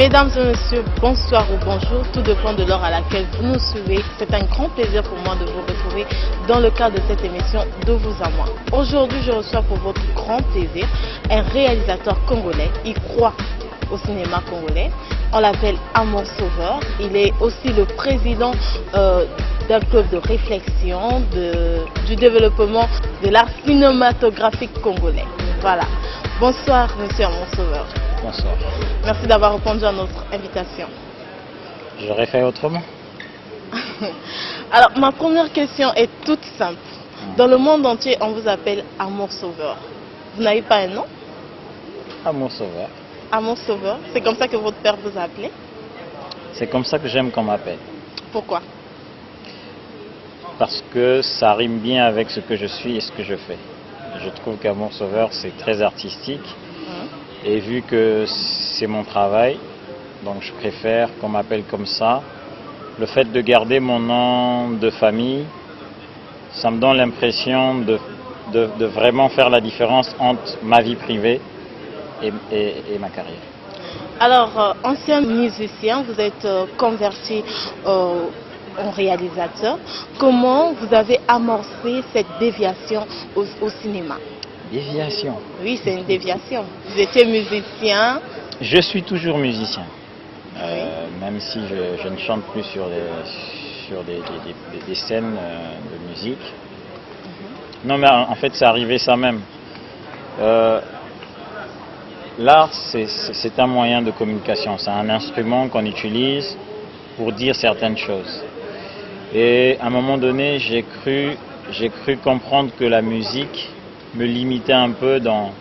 Mesdames et messieurs, bonsoir ou bonjour, tout dépend de l'heure à laquelle vous nous suivez. C'est un grand plaisir pour moi de vous retrouver dans le cadre de cette émission De vous à moi. Aujourd'hui, je reçois pour votre grand plaisir un réalisateur congolais. Il croit au cinéma congolais. On l'appelle Amour Sauveur. Il est aussi le président d'un club de réflexion du développement de l'art cinématographique congolais. Voilà. Bonsoir, monsieur Amour Sauveur. Bonsoir. Merci d'avoir répondu à notre invitation. J'aurais fait autrement. Alors, ma première question est toute simple. Dans le monde entier, on vous appelle Amour Sauveur. Vous n'avez pas un nom? Amour Sauveur. Amour Sauveur, c'est comme ça que votre père vous a appelé? C'est comme ça que j'aime qu'on m'appelle. Pourquoi? Parce que ça rime bien avec ce que je suis et ce que je fais. Je trouve qu'Amour Sauveur, c'est très artistique. Et vu que c'est mon travail, donc je préfère qu'on m'appelle comme ça. Le fait de garder mon nom de famille, ça me donne l'impression de vraiment faire la différence entre ma vie privée et ma carrière. Alors, ancien musicien, vous êtes converti en réalisateur. Comment vous avez amorcé cette déviation au cinéma? Déviation. Oui, c'est une déviation. Vous étiez musicien. Je suis toujours musicien. Même si je ne chante plus sur des scènes de musique. Non, mais en fait, c'est arrivé ça même. L'art, c'est un moyen de communication. C'est un instrument qu'on utilise pour dire certaines choses. Et à un moment donné, j'ai cru comprendre que la musique me limitait un peu dans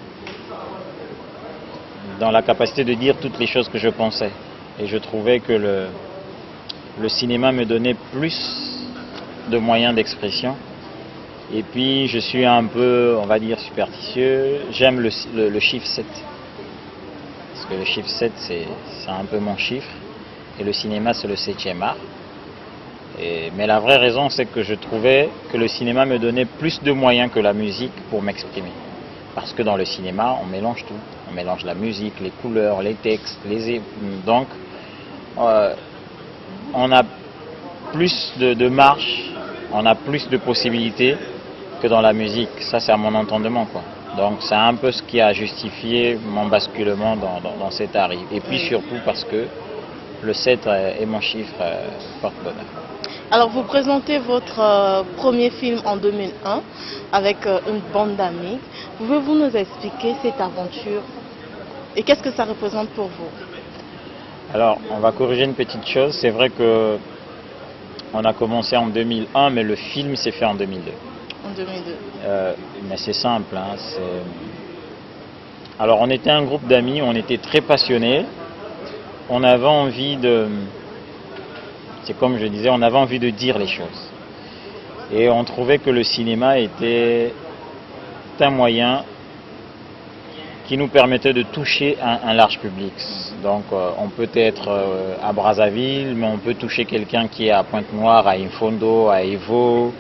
la capacité de dire toutes les choses que je pensais. Et je trouvais que le cinéma me donnait plus de moyens d'expression. Et puis je suis un peu, on va dire, superstitieux. J'aime le chiffre 7. Parce que le chiffre 7, c'est un peu mon chiffre. Et le cinéma, c'est le 7e art. Mais la vraie raison, c'est que je trouvais que le cinéma me donnait plus de moyens que la musique pour m'exprimer. Parce que dans le cinéma, on mélange tout. On mélange la musique, les couleurs, les textes, donc on a plus de marge, on a plus de possibilités que dans la musique. Ça, c'est à mon entendement, quoi. Donc c'est un peu ce qui a justifié mon basculement dans cet art. Et puis surtout parce que le 7 est mon chiffre porte-bonheur. Alors, vous présentez votre premier film en 2001 avec une bande d'amis. Pouvez-vous nous expliquer cette aventure et qu'est-ce que ça représente pour vous? Alors, on va corriger une petite chose. C'est vrai que on a commencé en 2001, mais le film s'est fait en 2002. En 2002. Mais c'est simple. Alors, on était un groupe d'amis, on était très passionnés. On avait envie c'est comme je disais, on avait envie de dire les choses. Et on trouvait que le cinéma était un moyen qui nous permettait de toucher un large public. Donc on peut être à Brazzaville, mais on peut toucher quelqu'un qui est à Pointe-Noire, à Infondo, à Evo,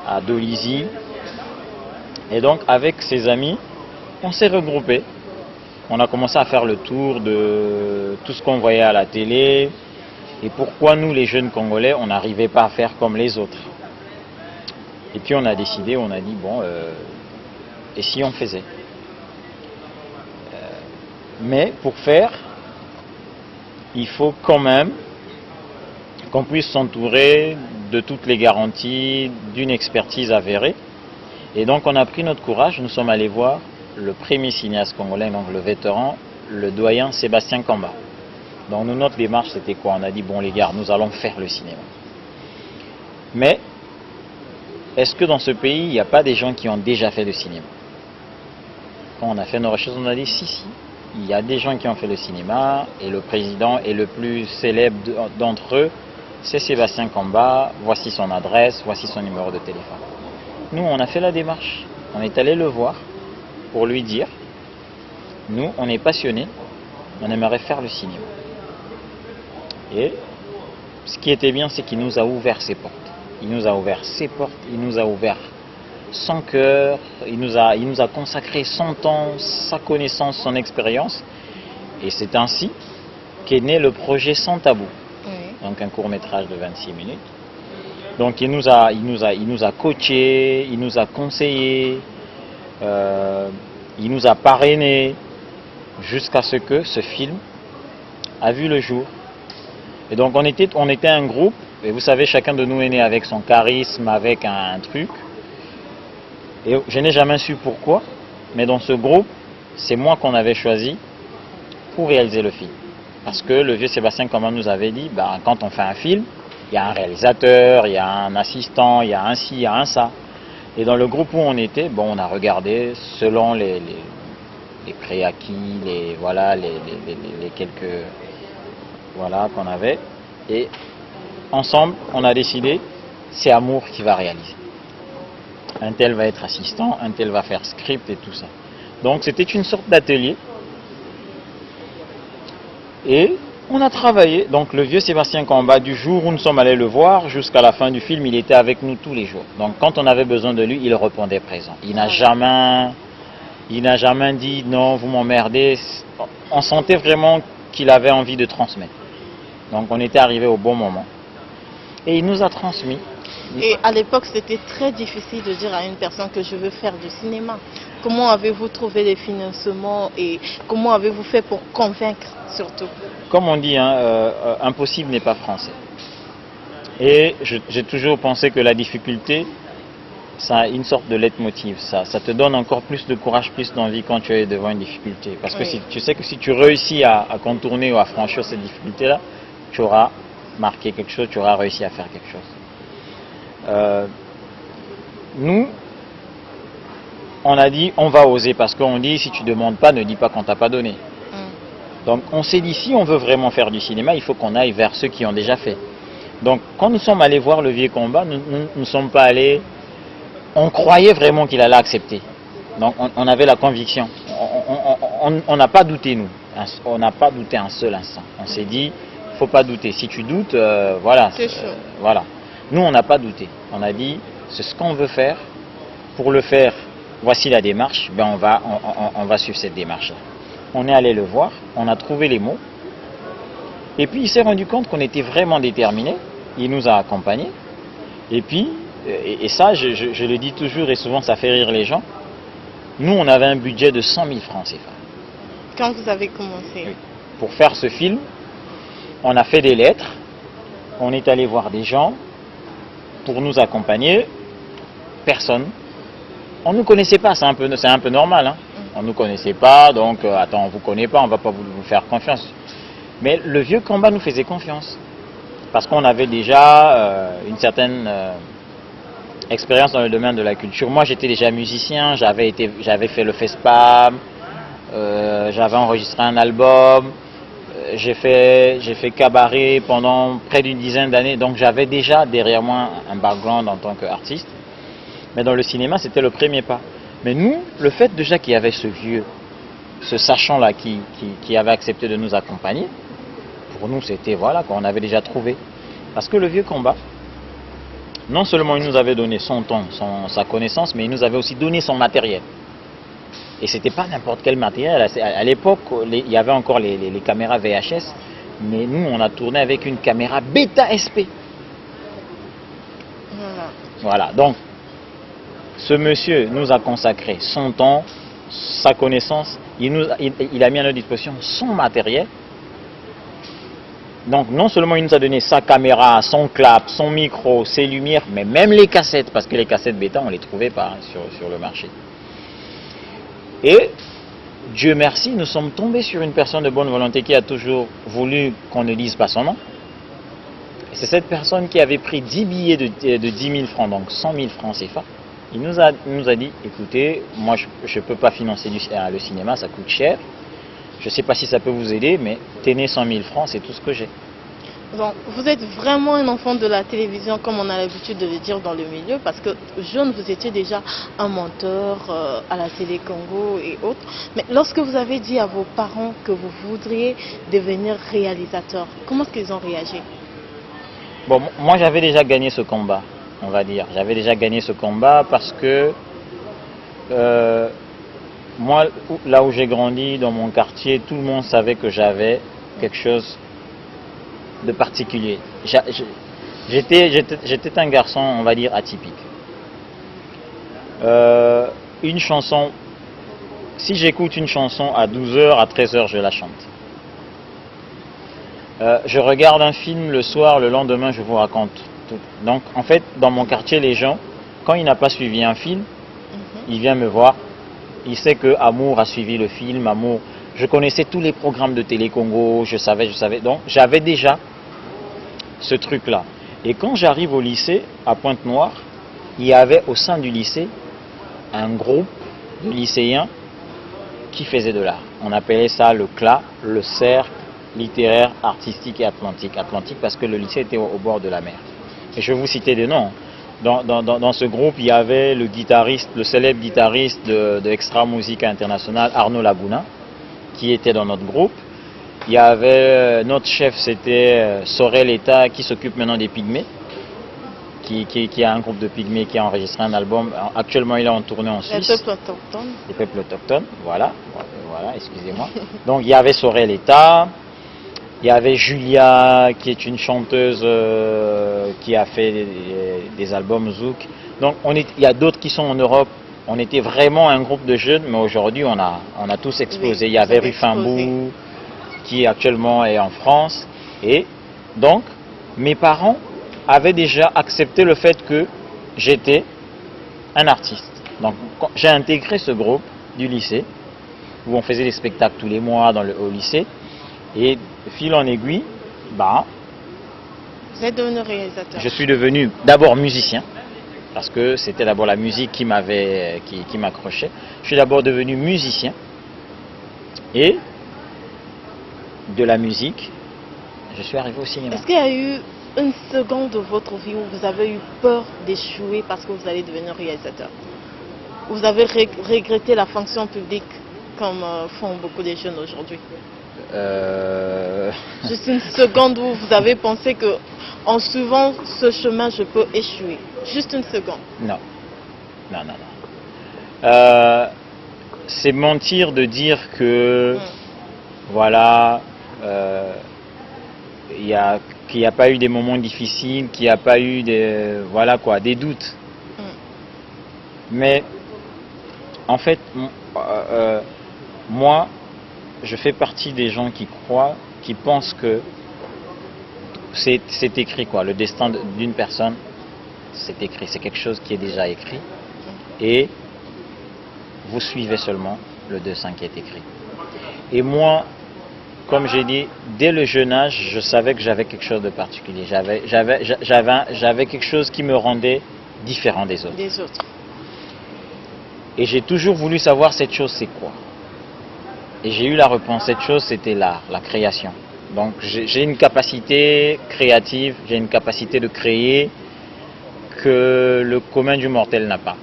à Dolisie. Et donc avec ses amis, on s'est regroupés. On a commencé à faire le tour de tout ce qu'on voyait à la télé. Et pourquoi nous, les jeunes Congolais, on n'arrivait pas à faire comme les autres. Et puis on a décidé, on a dit, bon, et si on faisait? Mais pour faire, il faut quand même qu'on puisse s'entourer de toutes les garanties, d'une expertise avérée. Et donc on a pris notre courage, nous sommes allés voir le premier cinéaste congolais, donc le vétéran, le doyen Sébastien Kamba. Donc nous, notre démarche, c'était quoi? On a dit, bon les gars, nous allons faire le cinéma. Mais, est-ce que dans ce pays, il n'y a pas des gens qui ont déjà fait le cinéma? Quand on a fait nos recherches, on a dit, si, il y a des gens qui ont fait le cinéma, et le président est le plus célèbre d'entre eux, c'est Sébastien Kamba, voici son adresse, voici son numéro de téléphone. Nous, on a fait la démarche, on est allé le voir pour lui dire, nous, on est passionnés, on aimerait faire le cinéma. Et ce qui était bien, c'est qu'il nous a ouvert ses portes. Il nous a ouvert ses portes, il nous a ouvert son cœur, il nous a consacré son temps, sa connaissance, son expérience. Et c'est ainsi qu'est né le projet Sans Tabou. Oui. Donc un court-métrage de 26 minutes. Donc il nous a coaché, il nous a conseillé, il nous a parrainé jusqu'à ce que ce film a vu le jour. Et donc on était un groupe, et vous savez, chacun de nous est né avec son charisme, avec un truc. Et je n'ai jamais su pourquoi, mais dans ce groupe, c'est moi qu'on avait choisi pour réaliser le film. Parce que le vieux Sébastien Kamba nous avait dit, bah, quand on fait un film, il y a un réalisateur, il y a un assistant, il y a un ci, il y a un ça. Et dans le groupe où on était, bon, on a regardé selon les préacquis, les quelques voilà qu'on avait. Et ensemble, on a décidé, c'est Amour qui va réaliser. Un tel va être assistant, un tel va faire script et tout ça. Donc c'était une sorte d'atelier. Et on a travaillé. Donc le vieux Sébastien Kamba, du jour où nous sommes allés le voir jusqu'à la fin du film, il était avec nous tous les jours. Donc quand on avait besoin de lui, il répondait présent. Il n'a jamais dit non, vous m'emmerdez. On sentait vraiment qu'il avait envie de transmettre. Donc on était arrivé au bon moment. Et il nous a transmis. Et à l'époque, c'était très difficile de dire à une personne que je veux faire du cinéma. Comment avez-vous trouvé les financements et comment avez-vous fait pour convaincre surtout? Comme on dit, impossible n'est pas français. Et j'ai toujours pensé que la difficulté, ça a une sorte de leitmotiv. Ça te donne encore plus de courage, plus d'envie quand tu es devant une difficulté. Parce que Oui. tu sais que si tu réussis à contourner ou à franchir cette difficulté-là, tu auras marqué quelque chose, tu auras réussi à faire quelque chose. Nous, on a dit, on va oser, parce qu'on dit, si tu ne demandes pas, ne dis pas qu'on t'a pas donné. Donc on s'est dit, si on veut vraiment faire du cinéma, il faut qu'on aille vers ceux qui ont déjà fait. Donc quand nous sommes allés voir le vieux Kamba, nous ne sommes pas allés, on croyait vraiment qu'il allait accepter. Donc on avait la conviction. On n'a pas douté, nous. On n'a pas douté un seul instant. On s'est dit, il ne faut pas douter. Si tu doutes, voilà. C'est chaud. Voilà. Nous, on n'a pas douté. On a dit, c'est ce qu'on veut faire. Pour le faire, voici la démarche. Ben on va suivre cette démarche-là. On est allé le voir, on a trouvé les mots. Et puis il s'est rendu compte qu'on était vraiment déterminés. Il nous a accompagnés. Et puis, et ça, je le dis toujours et souvent ça fait rire les gens. Nous, on avait un budget de 100 000 francs CFA. Quand vous avez commencé? Oui. Pour faire ce film, on a fait des lettres. On est allé voir des gens pour nous accompagner. Personne. On ne nous connaissait pas, c'est un peu normal. Hein. On ne nous connaissait pas, donc attends, on ne vous connaît pas, on ne va pas vous faire confiance. Mais le vieux Kamba nous faisait confiance. Parce qu'on avait déjà une certaine expérience dans le domaine de la culture. Moi, j'étais déjà musicien, j'avais fait le FESPAM, j'avais enregistré un album, j'ai fait cabaret pendant près d'une dizaine d'années, donc j'avais déjà derrière moi un background en tant qu'artiste. Mais dans le cinéma, c'était le premier pas. Mais nous, le fait déjà qu'il y avait ce vieux, ce sachant-là qui avait accepté de nous accompagner, pour nous, c'était voilà, qu'on avait déjà trouvé. Parce que le vieux Kamba, non seulement il nous avait donné son temps, sa connaissance, mais il nous avait aussi donné son matériel. Et c'était pas n'importe quel matériel. À l'époque, il y avait encore les caméras VHS, mais nous, on a tourné avec une caméra Beta SP. Voilà, donc, ce monsieur nous a consacré son temps, sa connaissance, il a mis à notre disposition son matériel. Donc non seulement il nous a donné sa caméra, son clap, son micro, ses lumières, mais même les cassettes, parce que les cassettes bêta, on ne les trouvait pas sur le marché. Et Dieu merci, nous sommes tombés sur une personne de bonne volonté qui a toujours voulu qu'on ne dise pas son nom. C'est cette personne qui avait pris 10 billets de 10 000 francs, donc 100 000 francs CFA. Il nous a dit, écoutez, moi je ne peux pas financer le cinéma, ça coûte cher. Je ne sais pas si ça peut vous aider, mais tenez 100 000 francs, c'est tout ce que j'ai. Donc, vous êtes vraiment un enfant de la télévision, comme on a l'habitude de le dire dans le milieu, parce que jeune, vous étiez déjà un menteur à la télé Congo et autres. Mais lorsque vous avez dit à vos parents que vous voudriez devenir réalisateur, comment est-ce qu'ils ont réagi? Bon, moi j'avais déjà gagné ce combat, on va dire. J'avais déjà gagné ce combat parce que moi, là où j'ai grandi, dans mon quartier, tout le monde savait que j'avais quelque chose de particulier. J'étais un garçon, on va dire, atypique. Une chanson, si j'écoute une chanson à 12h, à 13h, je la chante. Je regarde un film le soir, le lendemain, je vous raconte tout. Donc, en fait, dans mon quartier, les gens, quand il n'a pas suivi un film, il vient me voir. Il sait que Amour a suivi le film, Amour. Je connaissais tous les programmes de Télé Congo, je savais. Donc, j'avais déjà ce truc-là. Et quand j'arrive au lycée, à Pointe-Noire, il y avait au sein du lycée un groupe de lycéens qui faisaient de l'art. On appelait ça le CLA, le Cercle littéraire, artistique et atlantique. Atlantique parce que le lycée était au bord de la mer. Et je vais vous citer des noms. Dans ce groupe, il y avait le guitariste, le célèbre guitariste de Extra Musica International, Arnaud Laguna, qui était dans notre groupe. Il y avait notre chef, c'était Sorel Eta, qui s'occupe maintenant des Pygmées, qui a un groupe de Pygmées qui a enregistré un album. Actuellement, il est en tournée en Suisse. Les peuples autochtones. Les peuples autochtones, voilà, excusez-moi. Donc, il y avait Sorel Eta. Il y avait Julia, qui est une chanteuse qui a fait des albums zouk. Donc il y a d'autres qui sont en Europe. On était vraiment un groupe de jeunes, mais aujourd'hui on a tous explosé. Il y avait Rufambou, qui actuellement est en France. Et donc, mes parents avaient déjà accepté le fait que j'étais un artiste. Donc j'ai intégré ce groupe du lycée, où on faisait des spectacles tous les mois au lycée. Et fil en aiguille, vous êtes devenu réalisateur. Je suis devenu d'abord musicien, parce que c'était d'abord la musique qui m'accrochait. Je suis d'abord devenu musicien, et de la musique, je suis arrivé au cinéma. Est-ce qu'il y a eu une seconde de votre vie où vous avez eu peur d'échouer parce que vous allez devenir réalisateur? Vous avez regretté la fonction publique comme font beaucoup de jeunes aujourd'hui? Juste une seconde où vous avez pensé que en suivant ce chemin je peux échouer. Juste une seconde. Non. C'est mentir de dire que voilà, qu'il n'y a pas eu des moments difficiles, qu'il n'y a pas eu des doutes. Mais en fait, moi, je fais partie des gens qui croient, qui pensent que c'est écrit, quoi. Le destin d'une personne, c'est écrit. C'est quelque chose qui est déjà écrit. Et vous suivez seulement le dessin qui est écrit. Et moi, comme j'ai dit, dès le jeune âge, je savais que j'avais quelque chose de particulier. J'avais quelque chose qui me rendait différent des autres. Et j'ai toujours voulu savoir cette chose, c'est quoi. Et j'ai eu la réponse. Cette chose, c'était l'art, la création. Donc j'ai une capacité créative, j'ai une capacité de créer que le commun du mortel n'a pas.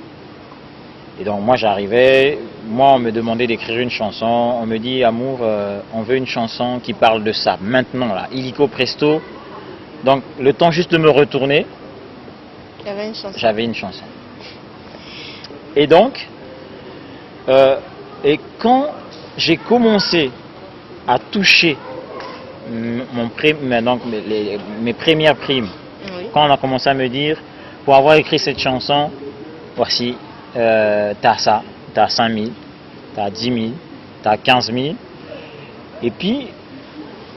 Et donc moi j'arrivais, on me demandait d'écrire une chanson, on me dit Amour, on veut une chanson qui parle de ça, maintenant là, illico presto. Donc le temps juste de me retourner, j'avais une chanson. Et donc, et quand j'ai commencé à toucher mes premières primes, quand on a commencé à me dire, pour avoir écrit cette chanson, voici, t'as ça, t'as 5 000, t'as 10 000, t'as 15 000. Et puis,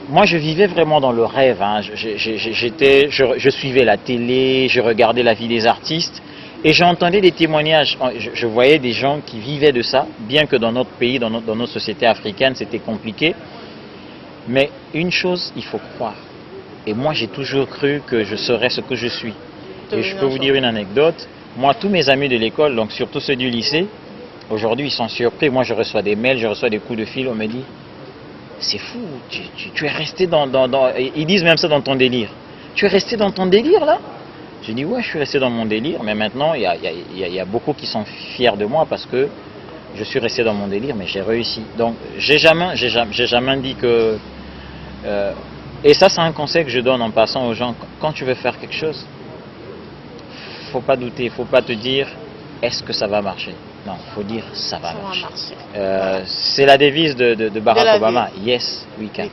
moi je vivais vraiment dans le rêve, hein. Je suivais la télé, je regardais la vie des artistes, et j'entendais des témoignages, je voyais des gens qui vivaient de ça, bien que dans notre pays, dans notre société africaine, c'était compliqué. Mais une chose, il faut croire. Et moi, j'ai toujours cru que je serais ce que je suis. Et je peux vous dire une anecdote. Moi, tous mes amis de l'école, donc surtout ceux du lycée, aujourd'hui, ils sont surpris. Moi, je reçois des mails, je reçois des coups de fil. On me dit, c'est fou, tu es resté dans... Ils disent même ça dans ton délire. Tu es resté dans ton délire, là? Je dis, ouais, je suis resté dans mon délire. Mais maintenant, il y a beaucoup qui sont fiers de moi parce que je suis resté dans mon délire, mais j'ai réussi. Donc, j'ai jamais dit que... et ça, c'est un conseil que je donne en passant aux gens. Quand tu veux faire quelque chose, faut pas douter, faut pas te dire, est-ce que ça va marcher? Non, il faut dire ça va Ça va marcher. marcher. C'est la devise de Barack Obama. vie. Yes, we can.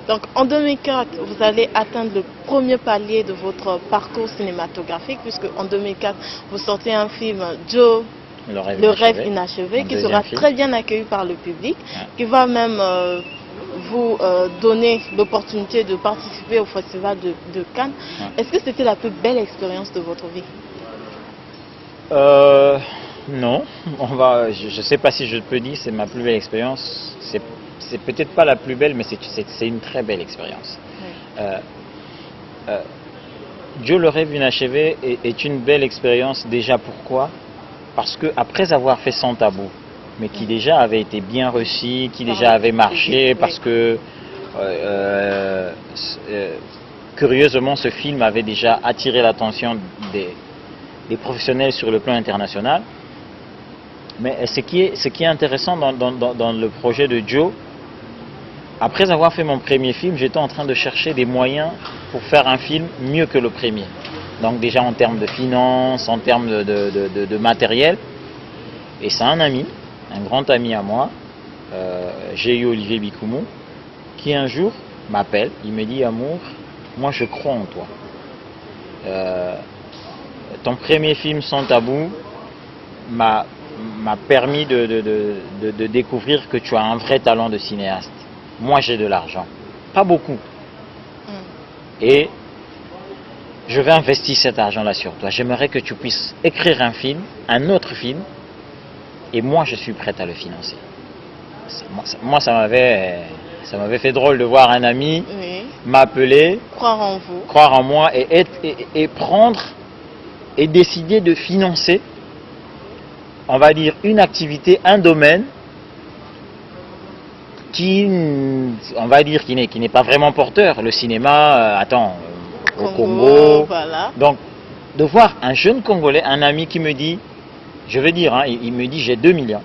Donc en 2004, vous allez atteindre le premier palier de votre parcours cinématographique, puisque en 2004, vous sortez un film Joe, le rêve inachevé, qui sera très bien accueilli par le public, qui va même vous donner l'opportunité de participer au festival de Cannes. Est-ce que c'était la plus belle expérience de votre vie? Non, je ne sais pas si je peux dire c'est ma plus belle expérience. C'est peut-être pas la plus belle, mais c'est une très belle expérience. Oui. Joe le rêve inachevé est une belle expérience déjà. Pourquoi? Parce que après avoir fait Sans tabou, mais qui déjà avait été bien reçu, qui déjà avait marché, parce que curieusement ce film avait déjà attiré l'attention des professionnels sur le plan international. Mais ce qui est intéressant dans le projet de Joe, après avoir fait mon premier film, j'étais en train de chercher des moyens pour faire un film mieux que le premier. Donc déjà en termes de finances, en termes de matériel. Et c'est un ami, un grand ami à moi, j'ai eu Olivier Bikoumou, qui un jour m'appelle, il me dit: Amour, moi je crois en toi. Ton premier film Sans tabou m'a permis de découvrir que tu as un vrai talent de cinéaste. Moi j'ai de l'argent, pas beaucoup. Et je vais investir cet argent-là sur toi. J'aimerais que tu puisses écrire un film, un autre film, et moi je suis prête à le financer. Moi ça m'avait fait drôle de voir un ami m'appeler, croire en vous, croire en moi et prendre et décider de financer, on va dire, une activité, un domaine qui, on va dire, qui n'est pas vraiment porteur. Le cinéma, au Congo, voilà. Donc, de voir un jeune Congolais, un ami qui me dit, je veux dire, il me dit: j'ai 2 millions.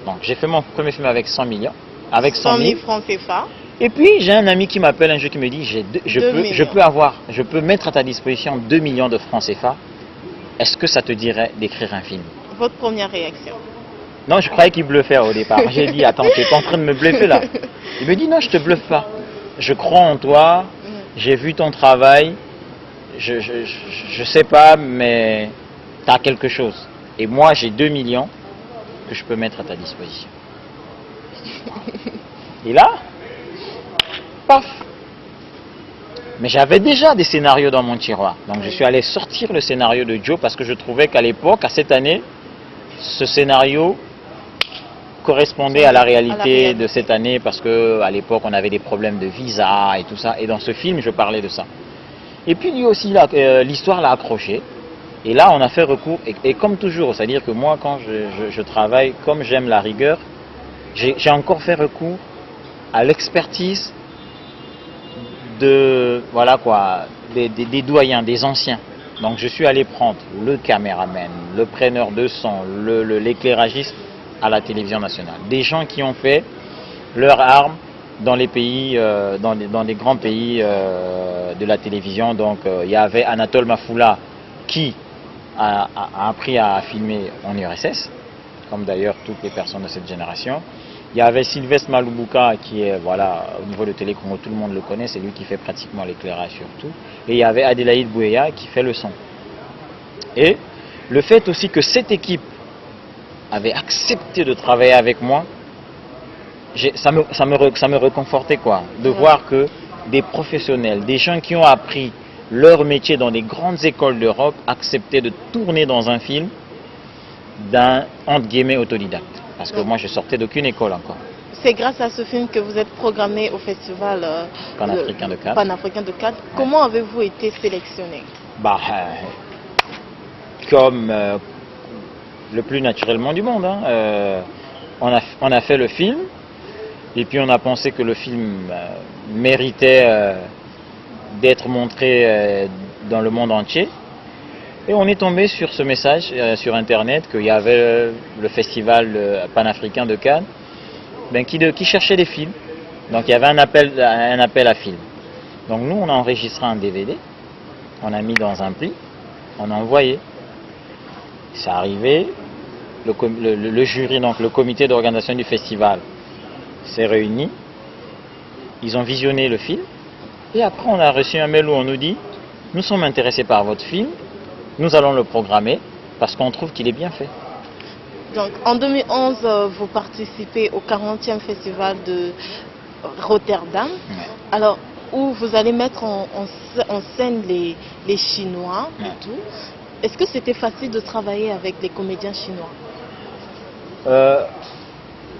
Donc, j'ai fait mon premier film avec 100 millions, avec 100 000 francs CFA. Et puis, j'ai un ami qui m'appelle un jour qui me dit: je peux mettre à ta disposition 2 millions de francs CFA. Est-ce que ça te dirait d'écrire un film? Votre première réaction? Non, je croyais qu'il bluffait au départ. J'ai dit: attends, tu es en train de me bluffer là. Il me dit: non, je te bluffe pas. Je crois en toi, j'ai vu ton travail, je sais pas, mais tu as quelque chose. Et moi, j'ai 2 millions que je peux mettre à ta disposition. Et là, paf! Mais j'avais déjà des scénarios dans mon tiroir. Donc je suis allé sortir le scénario de Joe parce que je trouvais qu'à l'époque, à cette année, ce scénario correspondait à la réalité de cette année, parce qu'à l'époque, on avait des problèmes de visa et tout ça. Et dans ce film, je parlais de ça. Et puis lui aussi, l'histoire l'a accroché. Et là, on a fait recours. Et comme toujours, c'est-à-dire que moi, quand je travaille, comme j'aime la rigueur, j'ai encore fait recours à l'expertise des doyens, des anciens. Donc je suis allé prendre le caméraman, le preneur de son, l'éclairagiste à la télévision nationale. Des gens qui ont fait leur arme dans les pays, dans les grands pays de la télévision. Donc il y avait Anatole Mafoula qui a appris à filmer en URSS, comme d'ailleurs toutes les personnes de cette génération. Il y avait Sylvestre Malubuka qui est, voilà, au niveau de Télécongo, tout le monde le connaît, c'est lui qui fait pratiquement l'éclairage surtout. Et il y avait Adélaïde Bouéa qui fait le son. Et le fait aussi que cette équipe avait accepté de travailler avec moi, ça me réconfortait, quoi, de voir que des professionnels, des gens qui ont appris leur métier dans des grandes écoles d'Europe, acceptaient de tourner dans un film d'un, entre guillemets, autodidacte. Parce que moi, je sortais d'aucune école encore. C'est grâce à ce film que vous êtes programmé au festival panafricain de Cannes. Comment avez-vous été sélectionné? Comme le plus naturellement du monde. On a fait le film, et puis on a pensé que le film méritait d'être montré dans le monde entier. Et on est tombé sur ce message sur Internet qu'il y avait le festival panafricain de Cannes qui cherchait des films. Donc il y avait un appel à films. Donc nous, on a enregistré un DVD, on a mis dans un pli, on a envoyé. C'est arrivé, le jury, donc le comité d'organisation du festival, s'est réuni. Ils ont visionné le film. Et après, on a reçu un mail où on nous dit « Nous sommes intéressés par votre film, nous allons le programmer parce qu'on trouve qu'il est bien fait. » Donc, en 2011, vous participez au 40e festival de Rotterdam. Ouais. Alors, où vous allez mettre en scène les Chinois et Ouais. tout. Est-ce que c'était facile de travailler avec des comédiens chinois?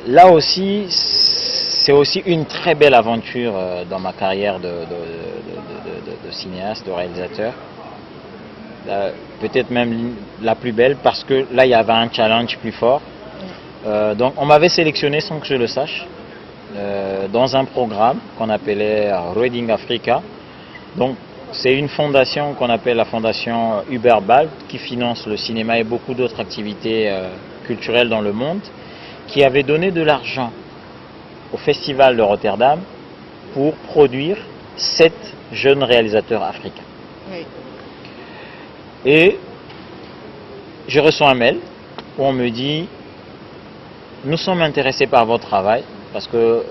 Là aussi, c'est aussi une très belle aventure dans ma carrière de cinéaste, de réalisateur. Peut-être même la plus belle parce que là, il y avait un challenge plus fort. Donc, on m'avait sélectionné sans que je le sache dans un programme qu'on appelait Reading Africa. Donc, c'est une fondation qu'on appelle la fondation Uberbald qui finance le cinéma et beaucoup d'autres activités culturelles dans le monde, qui avait donné de l'argent au Festival de Rotterdam pour produire 7 jeunes réalisateurs africains. Oui. Et je reçois un mail où on me dit « Nous sommes intéressés par votre travail parce que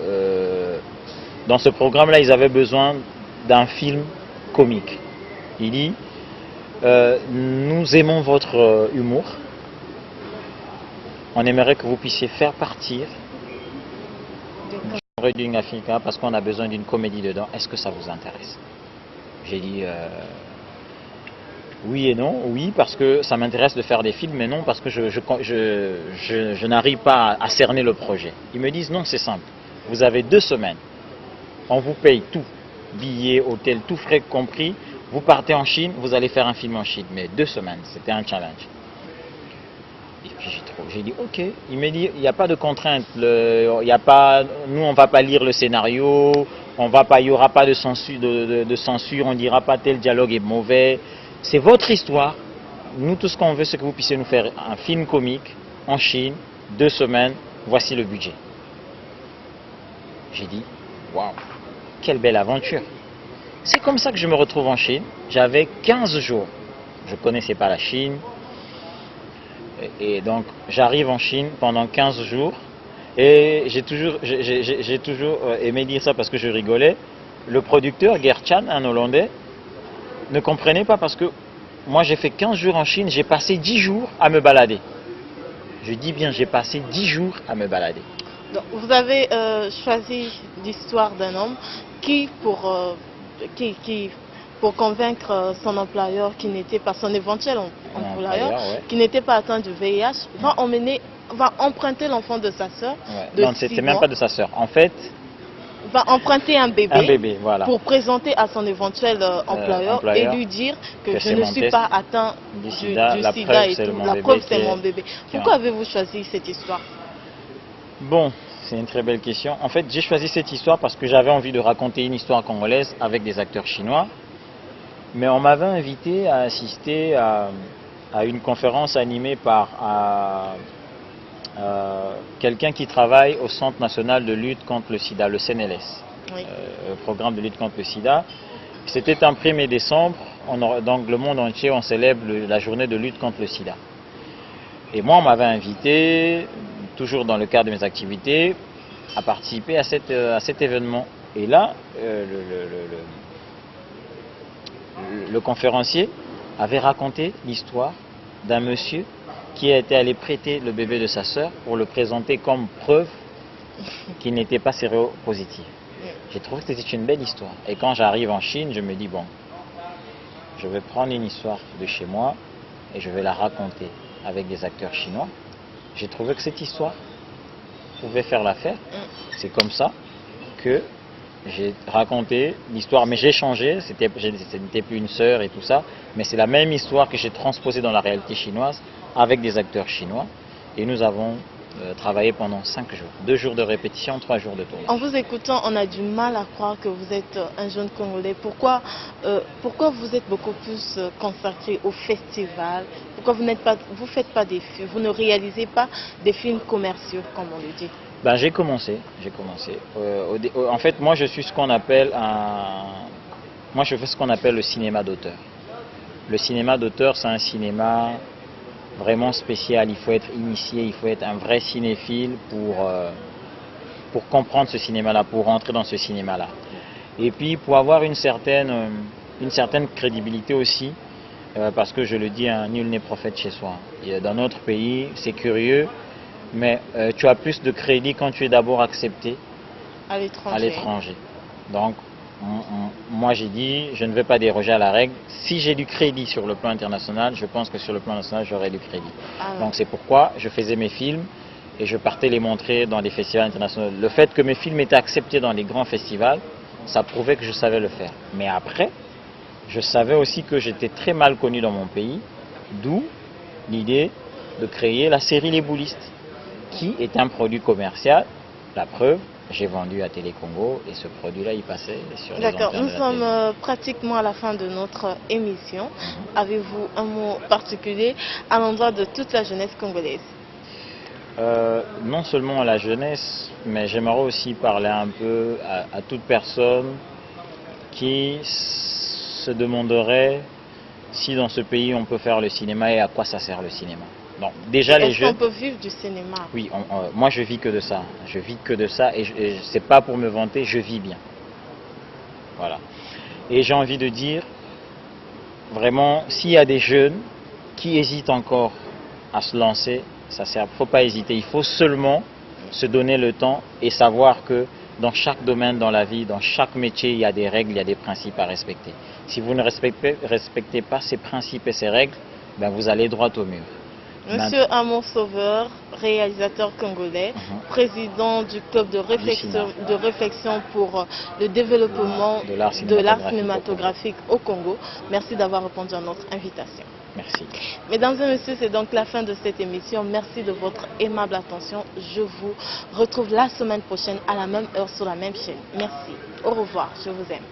dans ce programme-là, ils avaient besoin d'un film comique. » Il dit nous aimons votre humour. On aimerait que vous puissiez faire partir du Reading Africa parce qu'on a besoin d'une comédie dedans. Est-ce que ça vous intéresse? J'ai dit oui et non. Oui, parce que ça m'intéresse de faire des films, mais non, parce que je n'arrive pas à cerner le projet. Ils me disent non, c'est simple. Vous avez 2 semaines. On vous paye tout. Billets, hôtel, tout frais compris. Vous partez en Chine, vous allez faire un film en Chine. Mais 2 semaines, c'était un challenge. Et puis j'ai dit ok. Il m'a dit il n'y a pas de contrainte. Nous on va pas lire le scénario. Il n'y aura pas de censure. On ne dira pas tel dialogue est mauvais. C'est votre histoire. Nous tout ce qu'on veut c'est que vous puissiez nous faire un film comique en Chine, 2 semaines. Voici le budget. J'ai dit waouh, quelle belle aventure. C'est comme ça que je me retrouve en Chine. J'avais 15 jours. Je ne connaissais pas la Chine. Et donc, j'arrive en Chine pendant 15 jours. Et j'ai toujours aimé dire ça parce que je rigolais. Le producteur, Gertjan, un Hollandais, ne comprenait pas parce que moi, j'ai fait 15 jours en Chine. J'ai passé 10 jours à me balader. Je dis bien, j'ai passé 10 jours à me balader. Donc, vous avez choisi l'histoire d'un homme qui, pour convaincre son employeur, qui n'était pas son éventuel employeur, ouais. qui n'était pas atteint du VIH, va emprunter l'enfant de sa sœur. Ouais. Non, c'était même pas de sa sœur. En fait, va emprunter un bébé, voilà. Pour présenter à son éventuel employeur et lui dire que je ne suis pas atteint du sida et tout. La preuve, c'est mon bébé. Pourquoi avez-vous choisi cette histoire? Bon, c'est une très belle question. En fait, j'ai choisi cette histoire parce que j'avais envie de raconter une histoire congolaise avec des acteurs chinois. Mais on m'avait invité à assister à une conférence animée par quelqu'un qui travaille au Centre national de lutte contre le sida, le CNLS, oui. Le programme de lutte contre le sida. C'était un 1er décembre, dans le monde entier, on célèbre la journée de lutte contre le sida. Et moi, on m'avait invité, toujours dans le cadre de mes activités, à participer à cet événement. Et là, le conférencier avait raconté l'histoire d'un monsieur qui était allé prêter le bébé de sa sœur pour le présenter comme preuve qu'il n'était pas séropositif. J'ai trouvé que c'était une belle histoire. Et quand j'arrive en Chine, je me dis, bon, je vais prendre une histoire de chez moi et je vais la raconter avec des acteurs chinois. J'ai trouvé que cette histoire pouvait faire l'affaire. C'est comme ça que j'ai raconté l'histoire, mais j'ai changé, ce n'était plus une sœur et tout ça, mais c'est la même histoire que j'ai transposée dans la réalité chinoise avec des acteurs chinois. Et nous avons travaillé pendant 5 jours. 2 jours de répétition, 3 jours de tournage. En vous écoutant, on a du mal à croire que vous êtes un jeune Congolais. Pourquoi vous êtes beaucoup plus consacré au festival? Pourquoi vous faites pas des films, vous ne réalisez pas des films commerciaux, comme on le dit? Ben, j'ai commencé. En fait, moi, je suis ce qu'on appelle moi, je fais ce qu'on appelle le cinéma d'auteur. Le cinéma d'auteur, c'est un cinéma vraiment spécial. Il faut être initié, il faut être un vrai cinéphile pour comprendre ce cinéma-là, pour rentrer dans ce cinéma-là. Et puis pour avoir une certaine crédibilité aussi, parce que je le dis, hein, nul n'est prophète chez soi. Et dans notre pays, c'est curieux, mais tu as plus de crédit quand tu es d'abord accepté à l'étranger. Donc, moi j'ai dit, je ne vais pas déroger à la règle. Si j'ai du crédit sur le plan international, je pense que sur le plan national, j'aurai du crédit. Donc c'est pourquoi je faisais mes films et je partais les montrer dans des festivals internationaux. Le fait que mes films étaient acceptés dans les grands festivals, ça prouvait que je savais le faire. Mais après, je savais aussi que j'étais très mal connu dans mon pays, d'où l'idée de créer la série Les Boulistes, qui est un produit commercial. La preuve, j'ai vendu à Télé Congo et ce produit-là, il passait sur les antennes. D'accord, nous sommes pratiquement à la fin de notre émission. Avez-vous un mot particulier à l'endroit de toute la jeunesse congolaise? Non seulement à la jeunesse, mais j'aimerais aussi parler un peu à toute personne qui se demanderait si dans ce pays on peut faire le cinéma et à quoi ça sert le cinéma. Donc, déjà les jeunes. Est-ce qu'on peut vivre du cinéma? Oui, moi je vis que de ça. Je vis que de ça et c'est pas pour me vanter, je vis bien. Voilà. Et j'ai envie de dire, vraiment, s'il y a des jeunes qui hésitent encore à se lancer, ça sert. Faut pas hésiter. Il faut seulement se donner le temps et savoir que dans chaque domaine dans la vie, dans chaque métier, il y a des règles, il y a des principes à respecter. Si vous ne respectez pas ces principes et ces règles, ben vous allez droit au mur. Monsieur Amour Sauveur, réalisateur congolais, président du club de réflexion pour le développement de l'art cinématographique au Congo, merci d'avoir répondu à notre invitation. Merci. Mesdames et messieurs, c'est donc la fin de cette émission. Merci de votre aimable attention. Je vous retrouve la semaine prochaine à la même heure sur la même chaîne. Merci. Au revoir. Je vous aime.